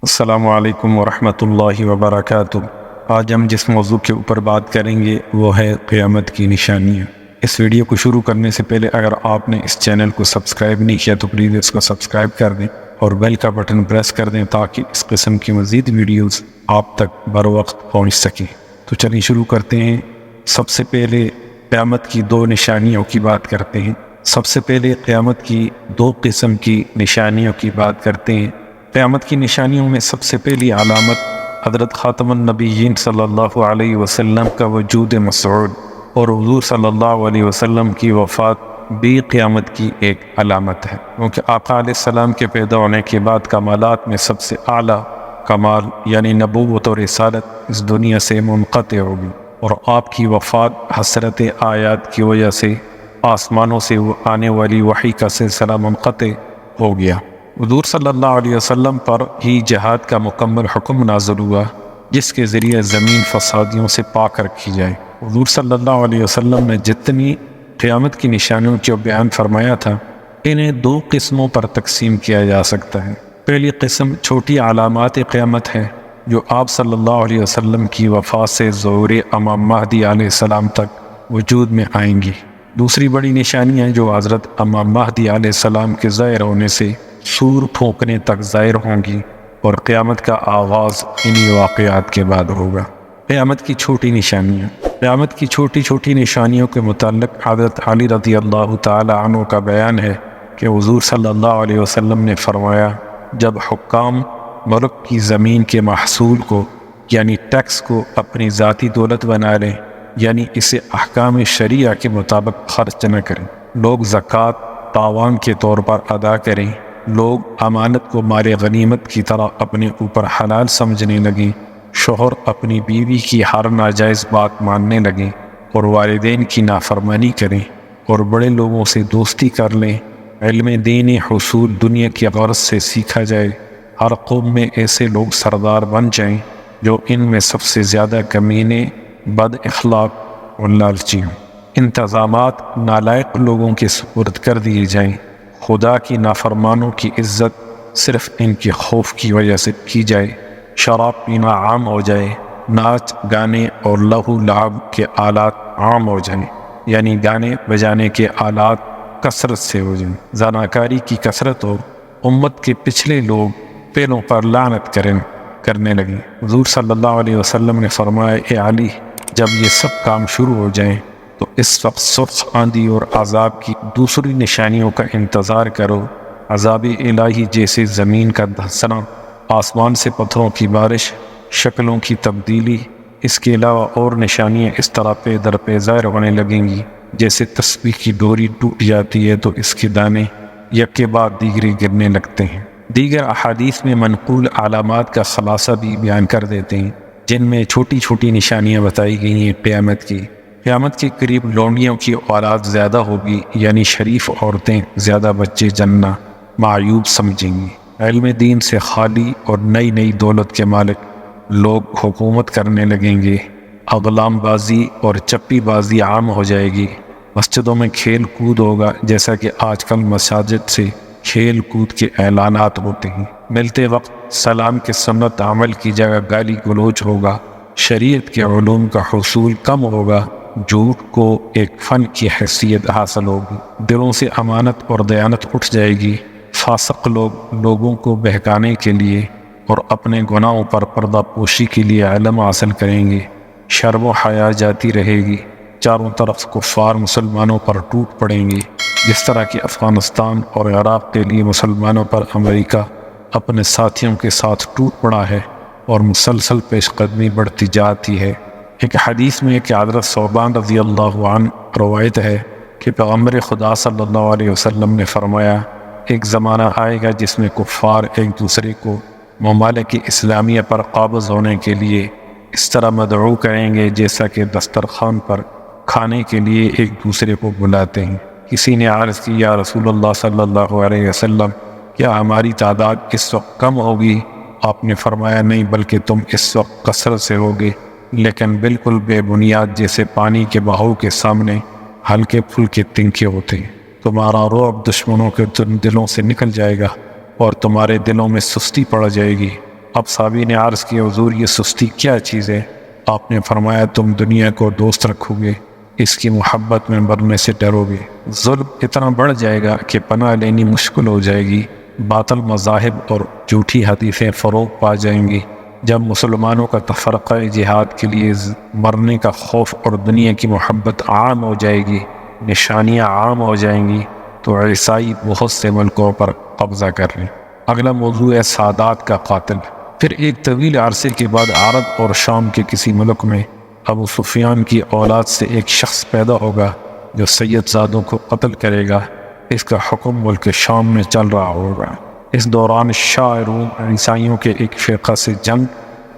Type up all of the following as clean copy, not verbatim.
السلام علیکم ورحمۃ اللہ وبرکاتہ۔ آج ہم جس موضوع کے اوپر بات کریں گے وہ ہے قیامت کی نشانیاں۔ اس ویڈیو کو شروع کرنے سے پہلے اگر آپ نے اس چینل کو سبسکرائب نہیں کیا تو پلیز اس کو سبسکرائب کر دیں اور بیل کا بٹن پریس کر دیں تاکہ اس قسم کی مزید ویڈیوز آپ تک بروقت پہنچ سکیں۔ تو چلیے شروع کرتے ہیں۔ سب سے پہلے قیامت کی دو نشانیوں کی بات کرتے ہیں۔ سب سے پہلے قیامت کی دو قسم کی نشانیوں کی بات کرتے ہیں۔ قیامت کی نشانیوں میں سب سے پہلی علامت حضرت خاتم النبیین صلی اللہ علیہ وسلم کا وجود مسعود اور حضور صلی اللہ علیہ وسلم کی وفات بھی قیامت کی ایک علامت ہے، کیونکہ آقا علیہ السلام کے پیدا ہونے کے بعد کمالات میں سب سے اعلیٰ کمال یعنی نبوت اور رسالت اس دنیا سے منقطع ہوگی، اور آپ کی وفات حسرت آیات کی وجہ سے آسمانوں سے آنے والی وحی کا سلسلہ منقطع ہو گیا۔ حضور صلی اللہ علیہ وسلم پر ہی جہاد کا مکمل حکم نازل ہوا جس کے ذریعے زمین فسادیوں سے پاک رکھی جائے۔ حضور صلی اللہ علیہ وسلم نے جتنی قیامت کی نشانیوں کو بیان فرمایا تھا انہیں دو قسموں پر تقسیم کیا جا سکتا ہے۔ پہلی قسم چھوٹی علامات قیامت ہے جو آپ صلی اللہ علیہ وسلم کی وفات سے ظہور امام مہدی علیہ السلام تک وجود میں آئیں گی۔ دوسری بڑی نشانیاں جو حضرت امام مہدی علیہ السلام کے ظاہر ہونے سے سور پھونکنے تک ظاہر ہوں گی، اور قیامت کا آغاز انہی واقعات کے بعد ہوگا۔ قیامت کی چھوٹی نشانیاں۔ قیامت کی چھوٹی چھوٹی نشانیوں کے متعلق حضرت علی رضی اللہ تعالی عنہ کا بیان ہے کہ حضور صلی اللہ علیہ وسلم نے فرمایا، جب حکام ملک کی زمین کے محصول کو یعنی ٹیکس کو اپنی ذاتی دولت بنا لیں، یعنی اسے احکام شریعہ کے مطابق خرچ نہ کریں، لوگ زکوٰۃ تاوان کے طور پر ادا کریں، لوگ امانت کو مال غنیمت کی طرح اپنے اوپر حلال سمجھنے لگیں، شوہر اپنی بیوی کی ہر ناجائز بات ماننے لگیں اور والدین کی نافرمانی کریں اور بڑے لوگوں سے دوستی کر لیں، علم دین حصول دنیا کی غرض سے سیکھا جائے، ہر قوم میں ایسے لوگ سردار بن جائیں جو ان میں سب سے زیادہ کمینے، بد اخلاق اور لالچی ہوں، انتظامات نالائق لوگوں کے سپرد کر دیے جائیں، خدا کی نافرمانوں کی عزت صرف ان کے خوف کی وجہ سے کی جائے، شراب پینا عام ہو جائے، ناچ گانے اور لہو لعب کے آلات عام ہو جائیں، یعنی گانے بجانے کے آلات کثرت سے ہو جائیں، زناکاری کی کثرت ہو، امت کے پچھلے لوگ پیروں پر لعنت کرنے لگیں۔ حضور صلی اللہ علیہ وسلم نے فرمایا، اے علی، جب یہ سب کام شروع ہو جائیں تو اس وقت سرخ آندھی اور عذاب کی دوسری نشانیوں کا انتظار کرو، عذاب الہی جیسے زمین کا دھسنا، آسمان سے پتھروں کی بارش، شکلوں کی تبدیلی۔ اس کے علاوہ اور نشانیاں اس طرح پے در پے ظاہر ہونے لگیں گی جیسے تسبیح کی ڈوری ٹوٹ جاتی ہے تو اس کے دانے یک کے بعد دیگرے گرنے لگتے ہیں۔ دیگر احادیث میں منقول علامات کا خلاصہ بھی بیان کر دیتے ہیں جن میں چھوٹی چھوٹی نشانیاں بتائی گئی ہیں قیامت کی۔ قیامت کے قریب لونڈیوں کی اولاد زیادہ ہوگی، یعنی شریف عورتیں زیادہ بچے جننا معیوب سمجھیں گی، علم دین سے خالی اور نئی نئی دولت کے مالک لوگ حکومت کرنے لگیں گے، اغلام بازی اور چپی بازی عام ہو جائے گی، مسجدوں میں کھیل کود ہوگا جیسا کہ آج کل مساجد سے کھیل کود کے اعلانات ہوتے ہیں، ملتے وقت سلام کے سنت عمل کی جگہ گالی گلوچ ہوگا، شریعت کے علوم کا حصول کم ہوگا، جھوٹ کو ایک فن کی حیثیت حاصل ہوگی، دلوں سے امانت اور دیانت اٹھ جائے گی، فاسق لوگ لوگوں کو بہکانے کے لیے اور اپنے گناہوں پر پردہ پوشی کے لیے علم حاصل کریں گے، شرم و حیا جاتی رہے گی، چاروں طرف کفار مسلمانوں پر ٹوٹ پڑیں گے، جس طرح کہ افغانستان اور عراق کے لیے مسلمانوں پر امریکہ اپنے ساتھیوں کے ساتھ ٹوٹ پڑا ہے اور مسلسل پیش قدمی بڑھتی جاتی ہے۔ ایک حدیث میں کہ حضرت ثوبان رضی اللہ عنہ روایت ہے کہ پیغمبر خدا صلی اللہ علیہ وسلم نے فرمایا، ایک زمانہ آئے گا جس میں کفار ایک دوسرے کو ممالک اسلامیہ پر قابض ہونے کے لیے اس طرح مدعو کریں گے جیسا کہ دسترخوان پر کھانے کے لیے ایک دوسرے کو بلاتے ہیں۔ کسی نے عرض کی، یا رسول اللہ صلی اللہ علیہ وسلم، کیا ہماری تعداد اس وقت کم ہوگی؟ آپ نے فرمایا، نہیں، بلکہ تم اس وقت کثرت سے ہوگے، لیکن بالکل بے بنیاد جیسے پانی کے بہاؤ کے سامنے ہلکے پھلکے تنکے ہوتے ہیں۔ تمہارا رعب دشمنوں کے دلوں سے نکل جائے گا اور تمہارے دلوں میں سستی پڑ جائے گی، اب صحابی نے عرض کیا حضور یہ سستی کیا چیز ہے؟ آپ نے فرمایا تم دنیا کو دوست رکھو گے، اس کی محبت میں مرنے سے ڈرو گے، ظلم اتنا بڑھ جائے گا کہ پناہ لینی مشکل ہو جائے گی، باطل مذاہب اور جھوٹی حدیثیں فروغ پا جائیں گی، جب مسلمانوں کا تفرقہ جہاد کے لیے مرنے کا خوف اور دنیا کی محبت عام ہو جائے گی، نشانیاں عام ہو جائیں گی، تو عیسائی بہت سے ملکوں پر قبضہ کر لیں۔ اگلا موضوع ہے سادات کا قاتل۔ پھر ایک طویل عرصے کے بعد عرب اور شام کے کسی ملک میں ابو سفیان کی اولاد سے ایک شخص پیدا ہوگا جو سید زادوں کو قتل کرے گا۔ اس کا حکم ملک شام میں چل رہا ہوگا۔ اس دوران شاہ روم عیسائیوں کے ایک فرقہ سے جنگ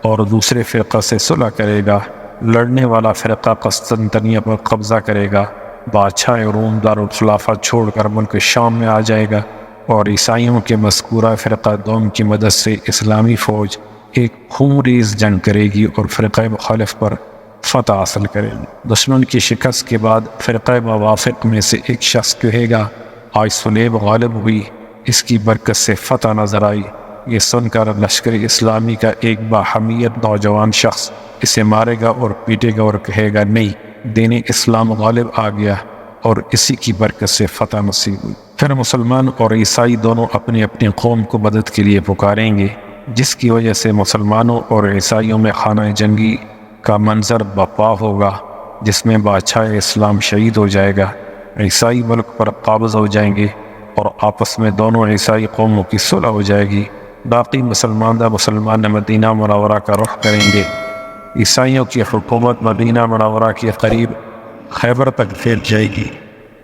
اور دوسرے فرقہ سے صلح کرے گا۔ لڑنے والا فرقہ قسطنطنیہ پر قبضہ کرے گا۔ بادشاہ روم دارالخلافہ چھوڑ کر ملک شام میں آ جائے گا اور عیسائیوں کے مذکورہ فرقہ دوم کی مدد سے اسلامی فوج ایک خونریز جنگ کرے گی اور فرقہ مخالف پر فتح حاصل کرے گی۔ دشمن کی شکست کے بعد فرقہ موافق میں سے ایک شخص کہے گا آج صلیب غالب ہوئی، اس کی برکت سے فتح نظر آئی۔ یہ سن کر لشکر اسلامی کا ایک باحمیت نوجوان شخص اسے مارے گا اور پیٹے گا اور کہے گا نہیں، دین اسلام غالب آ گیا اور اسی کی برکت سے فتح نصیب ہوئی۔ پھر مسلمان اور عیسائی دونوں اپنی اپنی قوم کو مدد کے لیے پکاریں گے، جس کی وجہ سے مسلمانوں اور عیسائیوں میں خانہ جنگی کا منظر برپا ہوگا، جس میں بادشاہ اسلام شہید ہو جائے گا، عیسائی ملک پر قابض ہو جائیں گے اور آپس میں دونوں عیسائی قوموں کی صلح ہو جائے گی۔ باقی مسلمان مدینہ منورہ کا رخ کریں گے۔ عیسائیوں کی حکومت مدینہ منورہ کے قریب خیبر تک پھیل جائے گی۔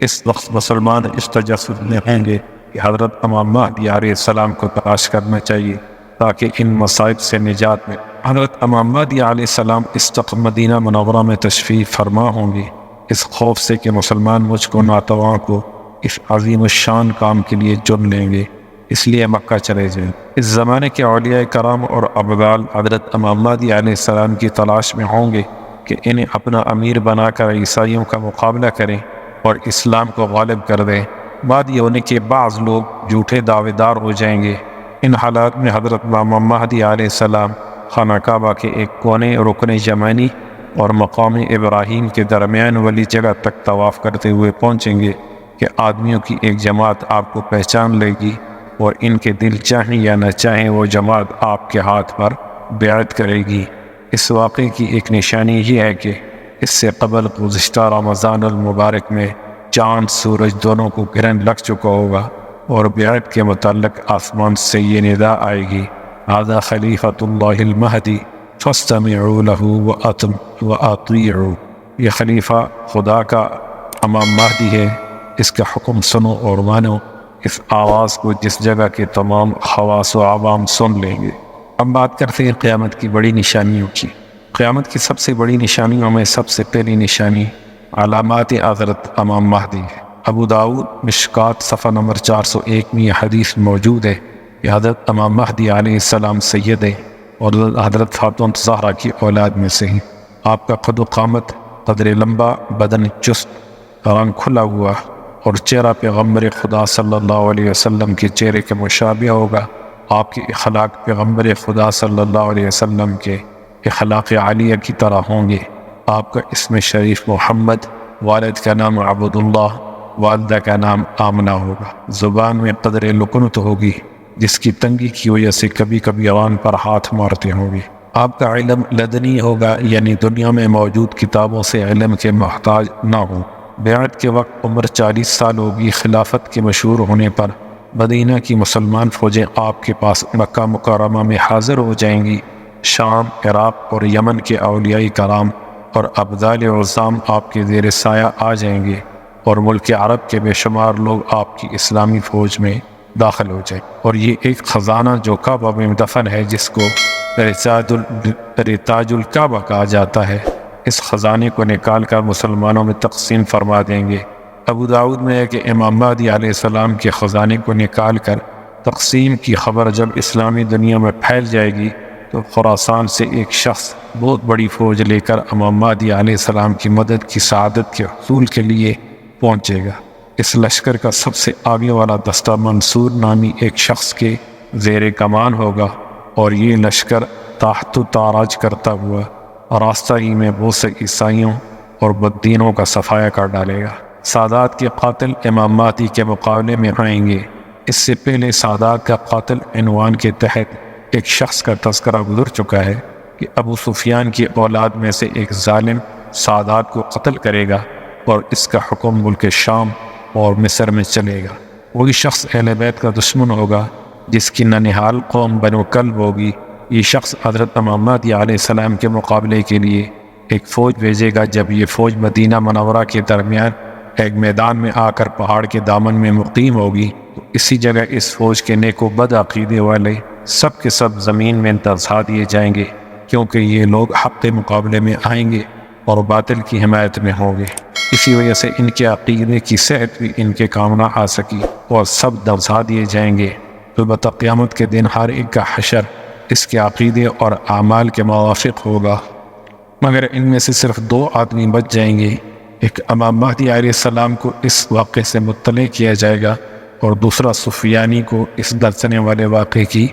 اس وقت مسلمان اس تجسس میں ہوں گے کہ حضرت امام مہدی علیہ السلام کو تلاش کرنا چاہیے تاکہ ان مصائب سے نجات ملے۔ حضرت امام مہدی علیہ السلام اس وقت مدینہ منورہ میں تشریف فرما ہوں گے، اس خوف سے کہ مسلمان مجھ کو ناتواں کو اس عظیم الشان کام کے لیے چن لیں گے، اس لیے مکہ چلے جائیں۔ اس زمانے کے اولیاء کرام اور ابدال حضرت امام مہدی علیہ السلام کی تلاش میں ہوں گے کہ انہیں اپنا امیر بنا کر عیسائیوں کا مقابلہ کریں اور اسلام کو غالب کر دیں۔ بعد یہ ہونے کے بعض لوگ جھوٹے دعوے دار ہو جائیں گے۔ ان حالات میں حضرت امام مہدی علیہ السلام خانہ کعبہ کے ایک کونے رکن یمانی اور مقام ابراہیم کے درمیان والی جگہ تک طواف کرتے ہوئے پہنچیں گے کہ آدمیوں کی ایک جماعت آپ کو پہچان لے گی اور ان کے دل چاہیں یا نہ چاہیں وہ جماعت آپ کے ہاتھ پر بیعت کرے گی۔ اس واقعے کی ایک نشانی یہ ہے کہ اس سے قبل گزشتہ رمضان المبارک میں چاند سورج دونوں کو گرہن لگ چکا ہوگا اور بیعت کے متعلق آسمان سے یہ ندا آئے گی ھذا خلیفۃ اللہ المہدی فاستمعوا لہ واطیعوا۔ یہ خلیفہ خدا کا امام مہدی ہے، اس کا حکم سنو اور مانو۔ اس آواز کو جس جگہ کے تمام خواص و عوام سن لیں گے۔ اب بات کرتے ہیں قیامت کی بڑی نشانیوں کی۔ قیامت کی سب سے بڑی نشانیوں میں سب سے پہلی نشانی علامات حضرت امام مہدی ہے۔ ابو داؤد مشکات صفحہ نمبر 401 میں یہ حدیث موجود ہے کہ حضرت امام مہدی علیہ السلام سید ہے اور حضرت فاطمہ زہرا کی اولاد میں سے ہیں۔ آپ کا قد و قامت قدر لمبا، بدن چست، رنگ کھلا ہوا اور چہرہ پیغمبر خدا صلی اللہ علیہ وسلم کے چہرے کے مشابہ ہوگا۔ آپ کے اخلاق پیغمبر خدا صلی اللہ علیہ وسلم کے اخلاق عالیہ کی طرح ہوں گے۔ آپ کا اسم شریف محمد، والد کا نام عبداللہ، والدہ کا نام آمنہ ہوگا۔ زبان میں قدر لکنت ہوگی جس کی تنگی کی وجہ سے کبھی کبھی عوان پر ہاتھ مارتے ہوں گے۔ آپ کا علم لدنی ہوگا، یعنی دنیا میں موجود کتابوں سے علم کے محتاج نہ ہو۔ بیعت کے وقت عمر 40 سال ہوگی۔ خلافت کے مشہور ہونے پر مدینہ کی مسلمان فوجیں آپ کے پاس مکہ مکرمہ میں حاضر ہو جائیں گی۔ شام، عراق اور یمن کے اولیاء کرام اور ابدال عظام آپ کے زیر سایہ آ جائیں گے اور ملک عرب کے بے شمار لوگ آپ کی اسلامی فوج میں داخل ہو جائیں۔ اور یہ ایک خزانہ جو کعبہ میں دفن ہے، جس کو تاج الکعبہ کہا جاتا ہے، اس خزانے کو نکال کر مسلمانوں میں تقسیم فرما دیں گے۔ ابو داؤد میں ہے کہ امام مہدی علیہ السلام کے خزانے کو نکال کر تقسیم کی خبر جب اسلامی دنیا میں پھیل جائے گی تو خراسان سے ایک شخص بہت بڑی فوج لے کر امام مہدی علیہ السلام کی مدد کی سعادت کے حصول کے لیے پہنچے گا۔ اس لشکر کا سب سے آگے والا دستہ منصور نامی ایک شخص کے زیر کمان ہوگا اور یہ لشکر تحت و تاراج کرتا ہوا راستہ ہی میں بہت سے عیسائیوں اور بددینوں کا صفایا کر ڈالے گا۔ سادات کے قاتل امام مہدی کے مقابلے میں آئیں گے۔ اس سے پہلے سادات کا قاتل عنوان کے تحت ایک شخص کا تذکرہ گزر چکا ہے کہ ابو سفیان کی اولاد میں سے ایک ظالم سادات کو قتل کرے گا اور اس کا حکم ملک شام اور مصر میں چلے گا۔ وہی شخص اہل بیت کا دشمن ہوگا جس کی ننہال قوم بنو کلب ہوگی۔ یہ شخص حضرت امام مہدی علیہ السلام کے مقابلے کے لیے ایک فوج بھیجے گا۔ جب یہ فوج مدینہ منورہ کے درمیان ایک میدان میں آ کر پہاڑ کے دامن میں مقیم ہوگی تو اسی جگہ اس فوج کے نیک و بد عقیدے والے سب کے سب زمین میں دبا دیے جائیں گے، کیونکہ یہ لوگ حق کے مقابلے میں آئیں گے اور باطل کی حمایت میں ہوں گے۔ اسی وجہ سے ان کے عقیدے کی صحت بھی ان کے کام نہ آ سکی اور سب دبا دیے جائیں گے۔ البتہ قیامت کے دن ہر ایک کا حشر اس کے عقیدے اور اعمال کے موافق ہوگا، مگر ان میں سے صرف 2 آدمی بچ جائیں گے۔ ایک امام مہدی علیہ السلام کو اس واقعے سے مطلع کیا جائے گا اور دوسرا سفیانی کو اس درسنے والے واقعے کی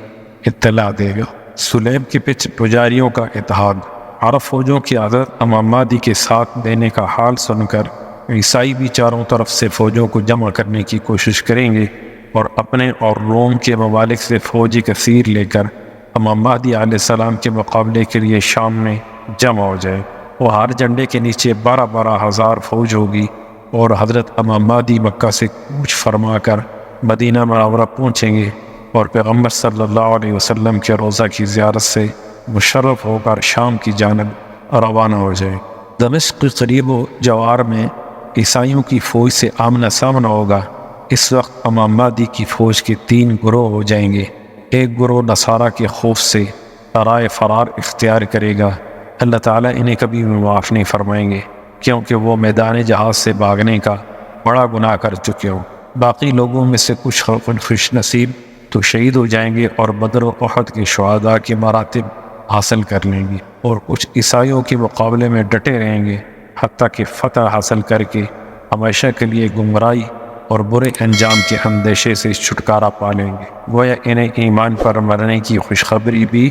اطلاع دے گا۔ سلیب کے پجاریوں کا اتحاد۔ عرب فوجوں کی حضرت امام مہدی کے ساتھ دینے کا حال سن کر عیسائی بھی چاروں طرف سے فوجوں کو جمع کرنے کی کوشش کریں گے اور اپنے اور روم کے ممالک سے فوجی کثیر لے کر امام مہدی علیہ السلام کے مقابلے کے لیے شام میں جمع ہو جائے۔ وہ ہر جھنڈے کے نیچے 12 ہزار فوج ہوگی اور حضرت امام مہدی مکہ سے کوچ فرما کر مدینہ منورہ پہنچیں گے اور پیغمبر صلی اللہ علیہ وسلم کے روضہ کی زیارت سے مشرف ہو کر شام کی جانب روانہ ہو جائے۔ دمشق کے قریب و جوار میں عیسائیوں کی فوج سے آمنا سامنا ہوگا۔ اس وقت امام مہدی کی فوج کے 3 گروہ ہو جائیں گے۔ ایک گروہ نصارہ کے خوف سے رائے فرار اختیار کرے گا۔ اللہ تعالیٰ انہیں کبھی بھی معاف نہیں فرمائیں گے، کیونکہ وہ میدان جہاد سے بھاگنے کا بڑا گناہ کر چکے ہوں۔ باقی لوگوں میں سے کچھ خوش نصیب تو شہید ہو جائیں گے اور بدر و احد کے شہداء کے مراتب حاصل کر لیں گے، اور کچھ عیسائیوں کے مقابلے میں ڈٹے رہیں گے حتیٰ کہ فتح حاصل کر کے ہمیشہ کے لیے گمراہی اور برے انجام کے اندیشے سے چھٹکارا پا لیں گے۔ گویا انہیں ایمان پر مرنے کی خوشخبری بھی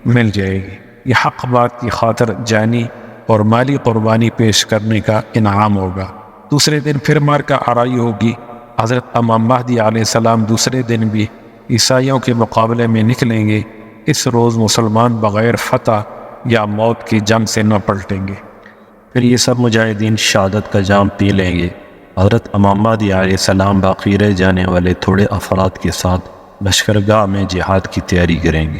مل جائے گی۔ یہ حق بات کی خاطر جانی اور مالی قربانی پیش کرنے کا انعام ہوگا۔ دوسرے دن پھر مارکہ آرائی ہوگی۔ حضرت امام مہدی علیہ السلام دوسرے دن بھی عیسائیوں کے مقابلے میں نکلیں گے۔ اس روز مسلمان بغیر فتح یا موت کی جنگ سے نہ پلٹیں گے۔ پھر یہ سب مجاہدین شہادت کا جام پی لیں گے۔ حضرت امام مہدی علیہ السلام باقی رہ جانے والے تھوڑے افراد کے ساتھ لشکرگاہ میں جہاد کی تیاری کریں گے۔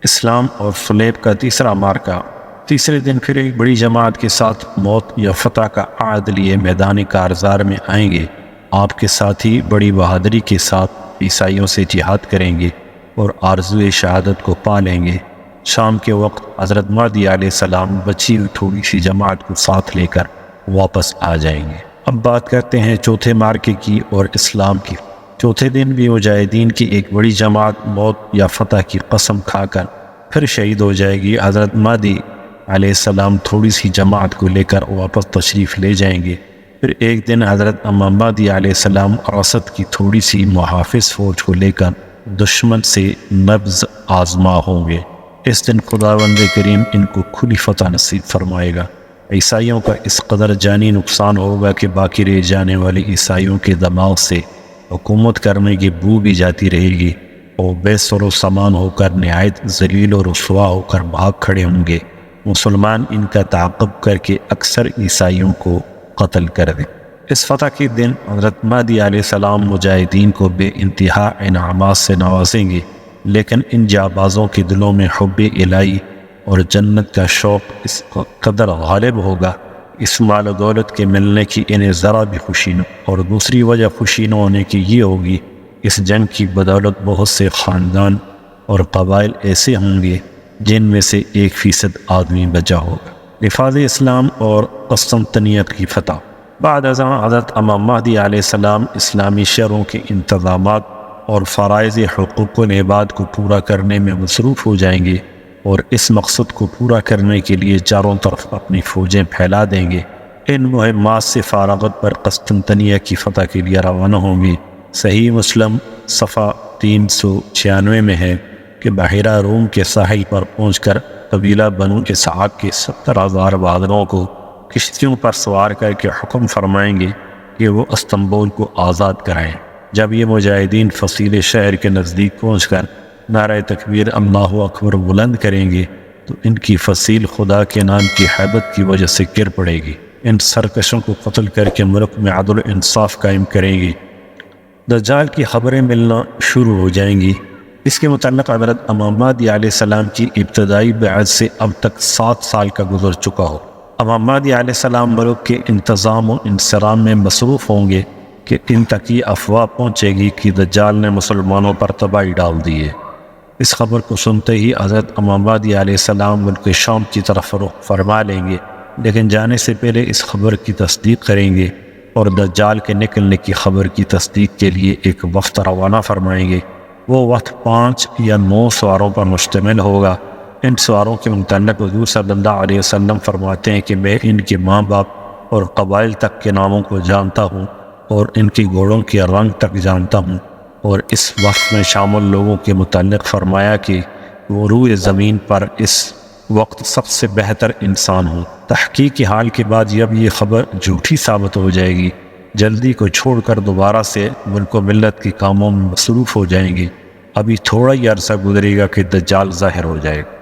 اسلام اور سلیب کا تیسرا مارکہ۔ تیسرے دن پھر ایک بڑی جماعت کے ساتھ موت یا فتح کا عہد لیے میدان کارزار میں آئیں گے۔ آپ کے ساتھی بڑی بہادری کے ساتھ عیسائیوں سے جہاد کریں گے اور آرزوئے شہادت کو پا لیں گے۔ شام کے وقت حضرت مہدی علیہ السلام بچی ہوئی تھوڑی سی جماعت کو ساتھ لے کر واپس آ جائیں گے۔ اب بات کرتے ہیں چوتھے مارکے کی اور اسلام کی۔ چوتھے دن بھی مجاہدین کی ایک بڑی جماعت موت یا فتح کی قسم کھا کر پھر شہید ہو جائے گی۔ حضرت مہدی علیہ السلام تھوڑی سی جماعت کو لے کر واپس تشریف لے جائیں گے۔ پھر ایک دن حضرت امام مہدی علیہ السلام رسد کی تھوڑی سی محافظ فوج کو لے کر دشمن سے نبض آزما ہوں گے۔ اس دن خداوند کریم ان کو کھلی فتح نصیب فرمائے گا۔ عیسائیوں کا اس قدر جانی نقصان ہوگا کہ باقی رہ جانے والے عیسائیوں کے دماغ سے حکومت کرنے کی بو بھی جاتی رہے گی اور بے سر و سامان ہو کر نہایت ذلیل و رسوا ہو کر بھاگ کھڑے ہوں گے۔ مسلمان ان کا تعاقب کر کے اکثر عیسائیوں کو قتل کر دیں۔ اس فتح کے دن حضرت مہدی علیہ السلام مجاہدین کو بے انتہا انعامات سے نوازیں گے، لیکن ان جانبازوں کے دلوں میں حب الہی اور جنت کا شوق اس قدر غالب ہوگا، اس مال و دولت کے ملنے کی انہیں ذرا بھی خوشی نہ، اور دوسری وجہ خوشی نہ ہونے کی یہ ہوگی اس جنگ کی بدولت بہت سے خاندان اور قبائل ایسے ہوں گے جن میں سے 1% آدمی بچا ہوگا۔ حفاظ اسلام اور قسطنطنیہ کی فتح۔ بعد ازاں حضرت امام مہدی علیہ السلام اسلامی شہروں کے انتظامات اور فرائض حقوق العباد کو پورا کرنے میں مصروف ہو جائیں گے اور اس مقصد کو پورا کرنے کے لیے چاروں طرف اپنی فوجیں پھیلا دیں گے۔ ان مہمات سے فارغت پر قسطنطنیہ کی فتح کے لیے روانہ ہوں گے۔ صحیح مسلم صفحہ 396 میں ہے، کہ بحیرہ روم کے ساحل پر پہنچ کر قبیلہ بنو اسحاق کے 70,000 بہادروں کو کشتیوں پر سوار کر کے حکم فرمائیں گے کہ وہ استنبول کو آزاد کرائیں۔ جب یہ مجاہدین فصیل شہر کے نزدیک پہنچ کر نعرہ تکبیر اللہ اکبر بلند کریں گے تو ان کی فصیل خدا کے نام کی حیبت کی وجہ سے گر پڑے گی۔ ان سرکشوں کو قتل کر کے ملک میں عدل و انصاف قائم کریں گی۔ دجال کی خبریں ملنا شروع ہو جائیں گی۔ اس کے متعلق حضرت امام مہدی علیہ السلام کی ابتدائی بعثت سے اب تک 7 سال کا گزر چکا ہو۔ امام مہدی علیہ السلام ملک کے انتظام و انصرام میں مصروف ہوں گے کہ ان تک یہ افواہ پہنچے گی کہ دجال نے مسلمانوں پر تباہی ڈال دی ہے۔ اس خبر کو سنتے ہی حضرت امام مہدی علیہ السلام ملک شام کی طرف رخ فرما لیں گے، لیکن جانے سے پہلے اس خبر کی تصدیق کریں گے اور دجال کے نکلنے کی خبر کی تصدیق کے لیے ایک وفد روانہ فرمائیں گے۔ وہ وقت 5 یا 9 سواروں پر مشتمل ہوگا۔ ان سواروں کے متعلق حضور صلی اللہ علیہ وسلم فرماتے ہیں کہ میں ان کے ماں باپ اور قبائل تک کے ناموں کو جانتا ہوں اور ان کی گھوڑوں کے رنگ تک جانتا ہوں، اور اس وقت میں شامل لوگوں کے متعلق فرمایا کہ وہ روئے زمین پر اس وقت سب سے بہتر انسان ہوں۔ تحقیق کی حال کے بعد جب یہ خبر جھوٹی ثابت ہو جائے گی، جلدی کو چھوڑ کر دوبارہ سے ملک و ملت کے کاموں میں مصروف ہو جائیں گے۔ ابھی تھوڑا ہی عرصہ گزرے گا کہ دجال ظاہر ہو جائے گا۔